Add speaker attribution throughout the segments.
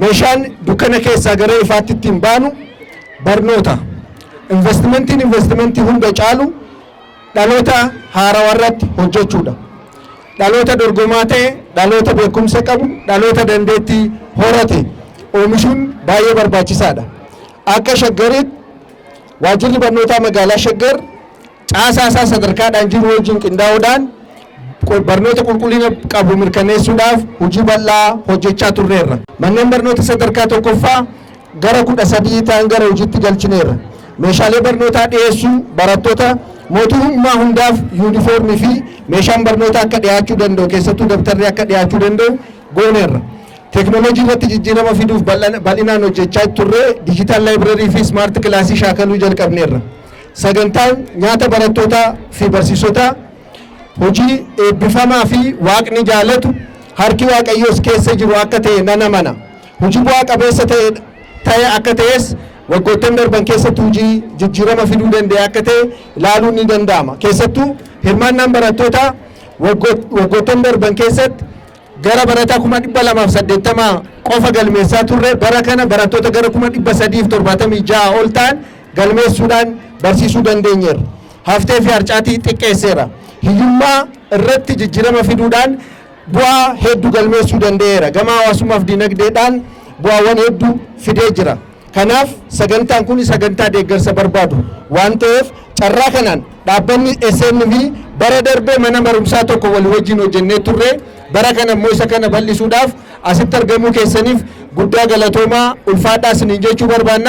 Speaker 1: meeshaan dukkana keessaa gara ifaatti ittiin baanu barnoota. Investimentii hunda caalu dhaloota haarawaa irratti hojjechuudha. Dhaloota dorgomaa ta'e, dhaloota beekumsa qabu, dhaloota dandeettii horate oomishuun baay'ee barbaachisaadha. Akka Shaggaritti waajjirri barnootaa magaalaa Shaggar caasaa isaa sadarkaadhaan jiru wajjin qindaa'uudhaan barnoota qulqullina qabu mirkaneessuudhaaf hojii bal'aa hojjechaa turreerra. Manneen barnoota sadarkaa tokkoffaa gara 13 ta'an gara hojiitti galchineerra. Meeshaalee barnootaa dhiyeessuu barattoota mootummaa hundaaf yuunifoormii fi meeshaan barnootaa akka dhiyaachuu danda'u keessattuu dabtarri akka dhiyaachuu danda'u gooneerra. Teknooloojii irratti jijjiirama fiduuf bal'inaan hojjechaa turre diijitaal laayibireerii fi smaart kilaasii shaakaluu jalqabneerra. Sagantaan nyaata barattootaa fi barsiisotaa hojii eebbifamaa fi waaqni jaalatu harki waaqayyoos keessa jiru akka ta'e nan amana. Hojii bu'aa qabeessa ta'e akka ta'es waggoottan darban keessatti hojii jijjiirama fiduu danda'e akka ta'e ilaaluun ni danda'ama. Keessattuu hirmaannaan barattootaa waggoottan darban keessatti gara barataa 280 qofa galmeessaa turre bara kana barattoota gara 376 ol ta'an galmeessuudhaan barsiisuu dandeenyeerra. Haftee fi harcaatii xiqqeesseera. Hiyyummaa irratti jijjiirama fiduudhaan bu'aa hedduu galmeessuu danda'eera. Gama hawaasummaaf dinagdeedhaan bu'aawwan hedduu fidee jira. Kanaaf sagantaan kun sagantaa deeggarsa barbaadu waan ta'eef carraa kanaan dhaabbanni SNV bara darbee mana barumsaa tokko walii wajjin hojjennee turre bara kana immoo isa kana bal'isuudhaaf asitti argamuu keessaniif guddaa galatoomaa ulfaadhaa isiniin jechuu barbaanna.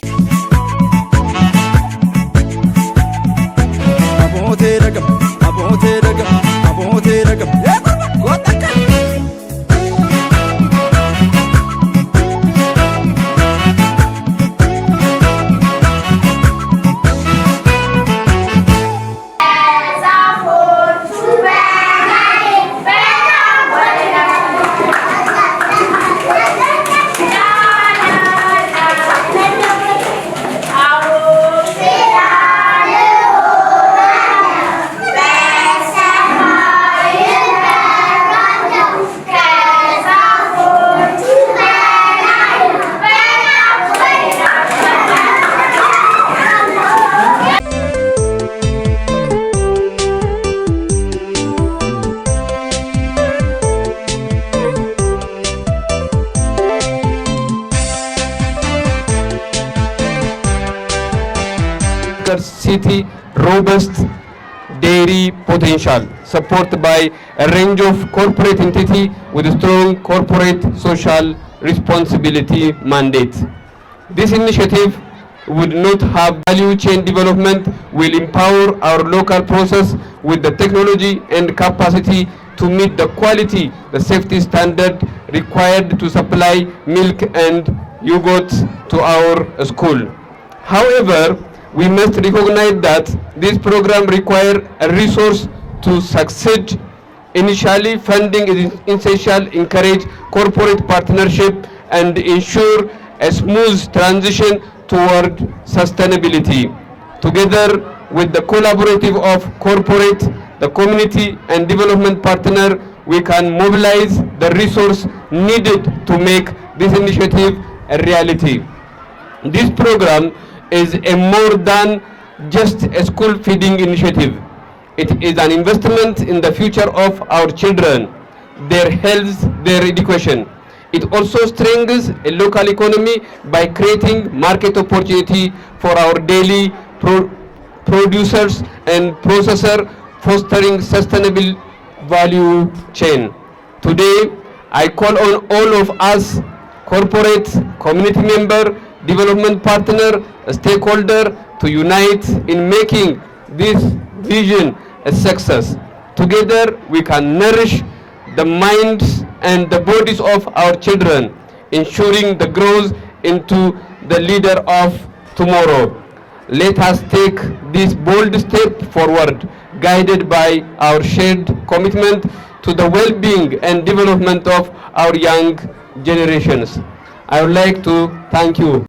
Speaker 2: City robust dairy potential, supported by a range of corporate entity with a strong corporate social responsibility mandate. This initiative would not have value chain development, will empower our local process with the technology and capacity to meet the quality, the safety standard required to supply milk and yogurt to our school. However, we must recognize that this program requires a resource to succeed. Initially, funding is essential, encourage corporate partnership and ensure a smooth transition toward sustainability. Together with the collaborative of corporate, the community and development partner, we can mobilize the resource needed to make this initiative a reality. This program is a more than just a school feeding initiative. It is an investment in the future of our children, their health, their education. It also strengthens a local economy by creating market opportunity for our daily producers and processors, fostering sustainable value chain. Today, I call on all of us, corporate, community member, development partner, stakeholder, to unite in making this vision a success. Together we can nourish the minds and the bodies of our children, ensuring the growth into the leader of tomorrow. Let us take this bold step forward, guided by our shared commitment to the well-being and development of our young generations. I would like to thank you.